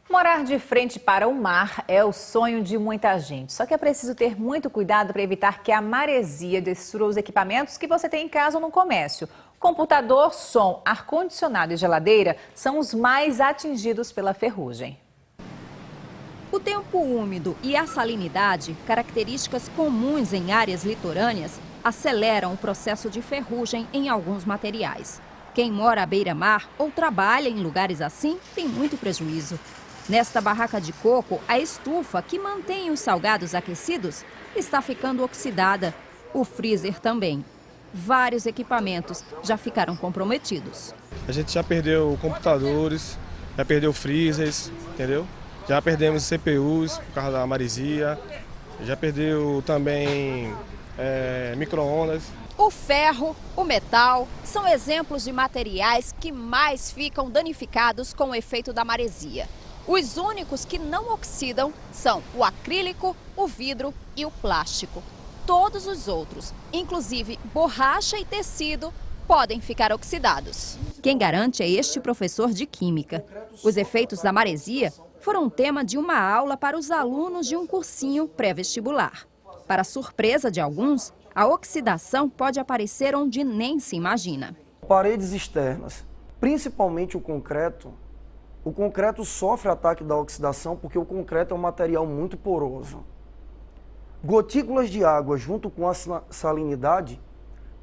Morar de frente para o mar é o sonho de muita gente. Só que é preciso ter muito cuidado para evitar que a maresia destrua os equipamentos que você tem em casa ou no comércio. Computador, som, ar-condicionado e geladeira são os mais atingidos pela ferrugem. O tempo úmido e a salinidade, características comuns em áreas litorâneas, aceleram o processo de ferrugem em alguns materiais. Quem mora à beira-mar ou trabalha em lugares assim tem muito prejuízo. Nesta barraca de coco, a estufa que mantém os salgados aquecidos está ficando oxidada. O freezer também. Vários equipamentos já ficaram comprometidos. A gente já perdeu computadores, já perdeu freezers, entendeu? Já perdemos CPUs por causa da maresia, já perdeu também micro-ondas. O ferro, o metal, são exemplos de materiais que mais ficam danificados com o efeito da maresia. Os únicos que não oxidam são o acrílico, o vidro e o plástico. Todos os outros, inclusive borracha e tecido, podem ficar oxidados. Quem garante é este professor de química. Os efeitos da maresia foram um tema de uma aula para os alunos de um cursinho pré-vestibular. Para surpresa de alguns, a oxidação pode aparecer onde nem se imagina. Paredes externas, principalmente o concreto sofre ataque da oxidação porque o concreto é um material muito poroso. Gotículas de água junto com a salinidade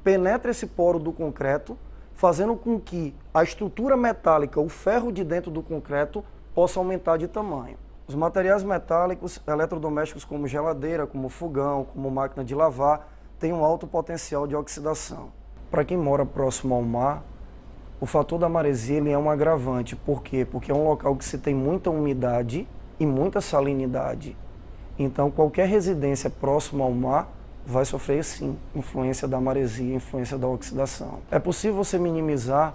penetra esse poro do concreto, fazendo com que a estrutura metálica, o ferro de dentro do concreto, possa aumentar de tamanho. Os materiais metálicos, eletrodomésticos como geladeira, como fogão, como máquina de lavar, têm um alto potencial de oxidação. Para quem mora próximo ao mar, o fator da maresia ele é um agravante. Por quê? Porque é um local que se tem muita umidade e muita salinidade. Então, qualquer residência próxima ao mar vai sofrer, sim, influência da maresia, influência da oxidação. É possível você minimizar,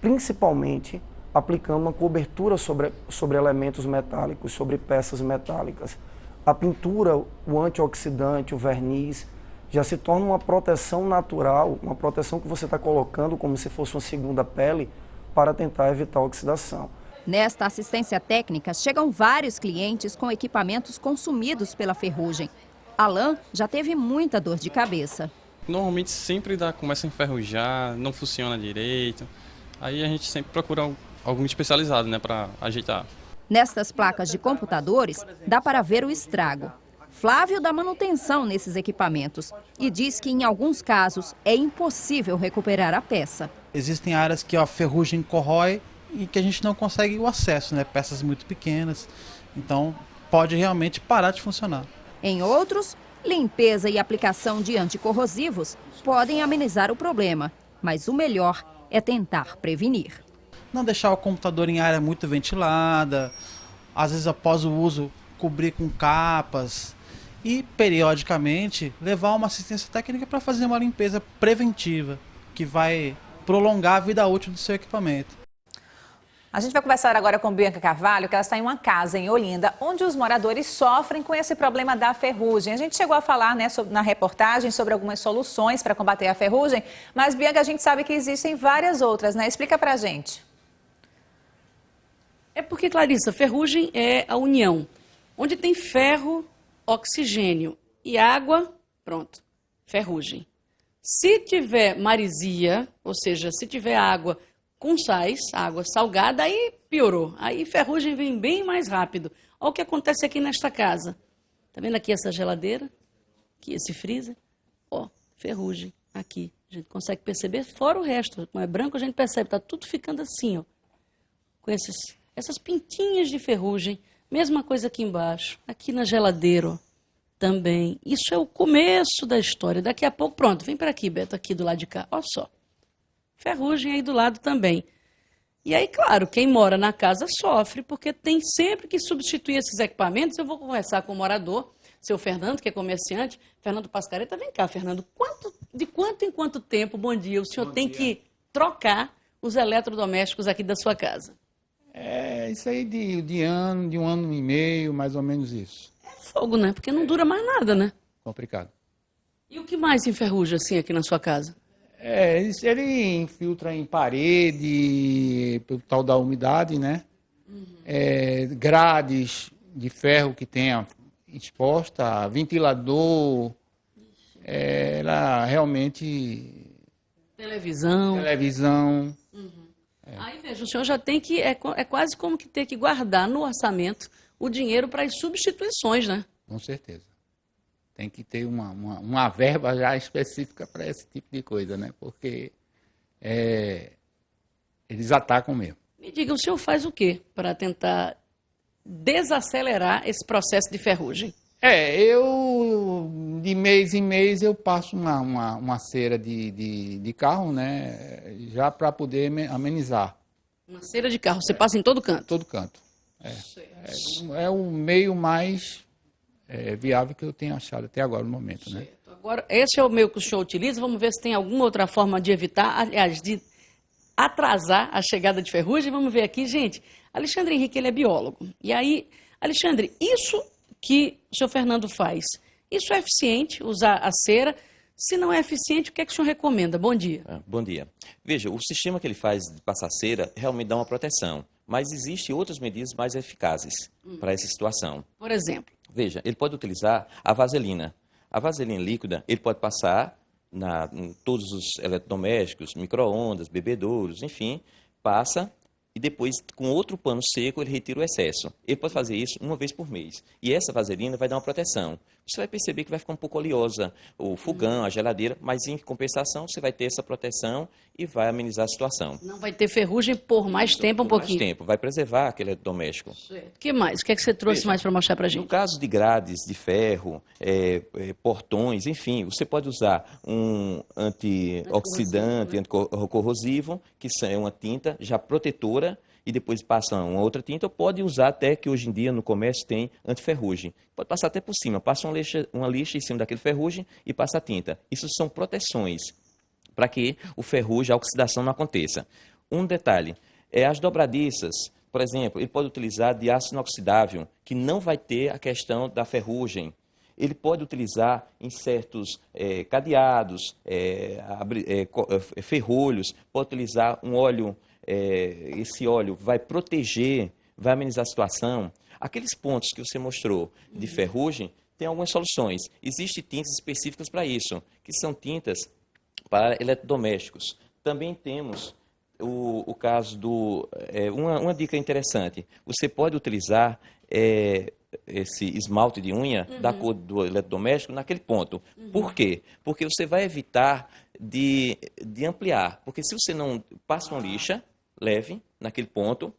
principalmente, aplicando uma cobertura sobre elementos metálicos, sobre peças metálicas. A pintura, o antioxidante, o verniz, já se torna uma proteção natural, uma proteção que você está colocando como se fosse uma segunda pele para tentar evitar a oxidação. Nesta assistência técnica, chegam vários clientes com equipamentos consumidos pela ferrugem. Alain já teve muita dor de cabeça. Normalmente sempre começa a enferrujar, não funciona direito. Aí a gente sempre procura algum especializado, né, para ajeitar. Nestas placas de computadores, dá para ver o estrago. Flávio dá manutenção nesses equipamentos e diz que, em alguns casos, é impossível recuperar a peça. Existem áreas que a ferrugem corrói e que a gente não consegue o acesso, né? Peças muito pequenas, então pode realmente parar de funcionar. Em outros, limpeza e aplicação de anticorrosivos podem amenizar o problema, mas o melhor é tentar prevenir. Não deixar o computador em área muito ventilada, às vezes após o uso cobrir com capas e periodicamente levar uma assistência técnica para fazer uma limpeza preventiva que vai prolongar a vida útil do seu equipamento. A gente vai conversar agora com Bianca Carvalho, que ela está em uma casa em Olinda, onde os moradores sofrem com esse problema da ferrugem. A gente chegou a falar, né, na reportagem sobre algumas soluções para combater a ferrugem, mas, Bianca, a gente sabe que existem várias outras, né? Explica pra gente. É porque, Clarissa, ferrugem é a união. Onde tem ferro, oxigênio e água, pronto, ferrugem. Se tiver maresia, ou seja, se tiver água com sais, água salgada, aí piorou. Aí ferrugem vem bem mais rápido. Olha o que acontece aqui nesta casa. Tá vendo aqui essa geladeira? Aqui esse freezer? Ó, ferrugem aqui. A gente consegue perceber, fora o resto. Como é branco, a gente percebe, tá tudo ficando assim, ó. Com essas pintinhas de ferrugem. Mesma coisa aqui embaixo. Aqui na geladeira, ó, também. Isso é o começo da história. Daqui a pouco, pronto, vem para aqui, Beto, aqui do lado de cá. Olha só. Ferrugem aí do lado também. E aí, claro, quem mora na casa sofre, porque tem sempre que substituir esses equipamentos. Eu vou conversar com o morador, seu Fernando, que é comerciante. Fernando Pascareta, vem cá, Fernando. De quanto em quanto tempo, bom dia, o senhor tem que trocar os eletrodomésticos aqui da sua casa? É isso aí de um ano e meio, mais ou menos isso. É fogo, né? Porque não dura mais nada, né? Complicado. E o que mais enferruja assim aqui na sua casa? Ele infiltra em parede, pelo tal da umidade, né? grades de ferro que tenha exposta, ventilador, ela realmente... Televisão. Aí, veja, o senhor já tem que, é quase como que ter que guardar no orçamento o dinheiro para as substituições, né? Com certeza. Tem que ter uma verba já específica para esse tipo de coisa, né? Porque eles atacam mesmo. Me diga, o senhor faz o quê para tentar desacelerar esse processo de ferrugem? Eu, de mês em mês, eu passo uma cera de carro, né? Já para poder amenizar. Uma cera de carro, você passa em todo canto? Todo canto. É o meio mais viável que eu tenho achado até agora no momento, né? Agora, esse é o meio que o senhor utiliza, vamos ver se tem alguma outra forma de evitar, aliás, de atrasar a chegada de ferrugem. Vamos ver aqui, gente. Alexandre Henrique, ele é biólogo. E aí, Alexandre, isso que o senhor Fernando faz, isso é eficiente, usar a cera? Se não é eficiente, o que é que o senhor recomenda? Bom dia. Bom dia. Veja, o sistema que ele faz de passar cera realmente dá uma proteção, mas existem outras medidas mais eficazes para essa situação. Por exemplo? Veja, ele pode utilizar a vaselina. A vaselina líquida, ele pode passar em todos os eletrodomésticos, micro-ondas, bebedouros, enfim, passa e depois, com outro pano seco, ele retira o excesso. Ele pode fazer isso uma vez por mês. E essa vaselina vai dar uma proteção. Você vai perceber que vai ficar um pouco oleosa o fogão, a geladeira, mas em compensação você vai ter essa proteção e vai amenizar a situação. Não vai ter ferrugem por mais tempo, um pouquinho? Mais tempo, vai preservar aquele doméstico. O que mais? O que é que você trouxe mais para mostrar para a gente? No caso de grades de ferro, portões, enfim, você pode usar um antioxidante, anticorrosivo, que é uma tinta já protetora, e depois passa uma outra tinta, ou pode usar até, que hoje em dia no comércio tem antiferrugem. Pode passar até por cima, passa uma lixa em cima daquele ferrugem e passa a tinta. Isso são proteções para que o ferrugem, a oxidação não aconteça. Um detalhe, as dobradiças, por exemplo, ele pode utilizar de aço inoxidável, que não vai ter a questão da ferrugem. Ele pode utilizar em certos cadeados, ferrolhos, pode utilizar um óleo. Esse óleo vai proteger, vai amenizar a situação. Aqueles pontos que você mostrou de ferrugem, tem algumas soluções. Existem tintas específicas para isso, que são tintas para eletrodomésticos. Também temos o caso do... uma dica interessante, você pode utilizar esse esmalte de unha da cor do eletrodoméstico naquele ponto. Por quê? Porque você vai evitar de ampliar. Porque se você não passa uma lixa leve naquele ponto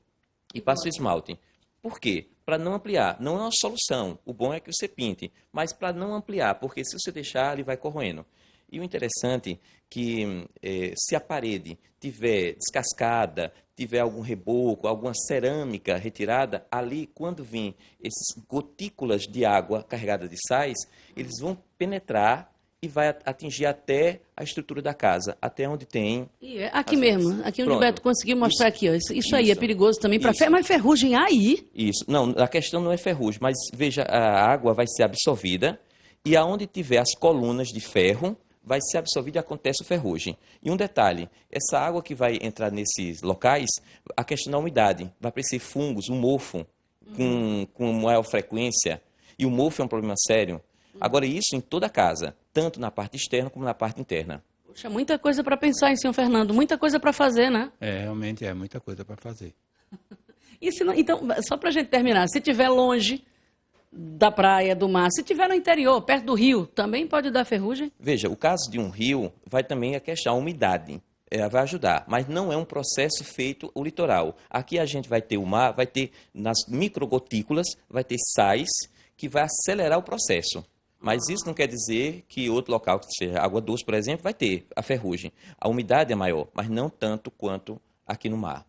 e passa o esmalte. Por quê? Para não ampliar. Não é uma solução. O bom é que você pinte, mas para não ampliar, porque se você deixar, ele vai corroendo. E o interessante é que se a parede tiver descascada, tiver algum reboco, alguma cerâmica retirada, ali, quando vir essas gotículas de água carregadas de sais, eles vão penetrar e vai atingir até a estrutura da casa, até onde tem... Aqui mesmo, aqui onde o Beto conseguiu mostrar aqui. Ó. Isso aí é perigoso também para ferro, mas ferrugem aí? Isso, não, a questão não é ferrugem, mas veja, a água vai ser absorvida e aonde tiver as colunas de ferro, vai ser absorvida e acontece o ferrugem. E um detalhe, essa água que vai entrar nesses locais, a questão da umidade, vai aparecer fungos, um mofo com maior frequência, e o mofo é um problema sério. Agora, isso em toda a casa, tanto na parte externa como na parte interna. Poxa, muita coisa para pensar em senhor Fernando, muita coisa para fazer, né? Realmente é muita coisa para fazer. E se não, então, só para a gente terminar, se estiver longe da praia, do mar, se estiver no interior, perto do rio, também pode dar ferrugem? Veja, o caso de um rio vai também a questão, a umidade. Vai ajudar, mas não é um processo feito o litoral. Aqui a gente vai ter o mar, vai ter nas microgotículas, vai ter sais que vai acelerar o processo. Mas isso não quer dizer que outro local, que seja água doce, por exemplo, vai ter a ferrugem. A umidade é maior, mas não tanto quanto aqui no mar.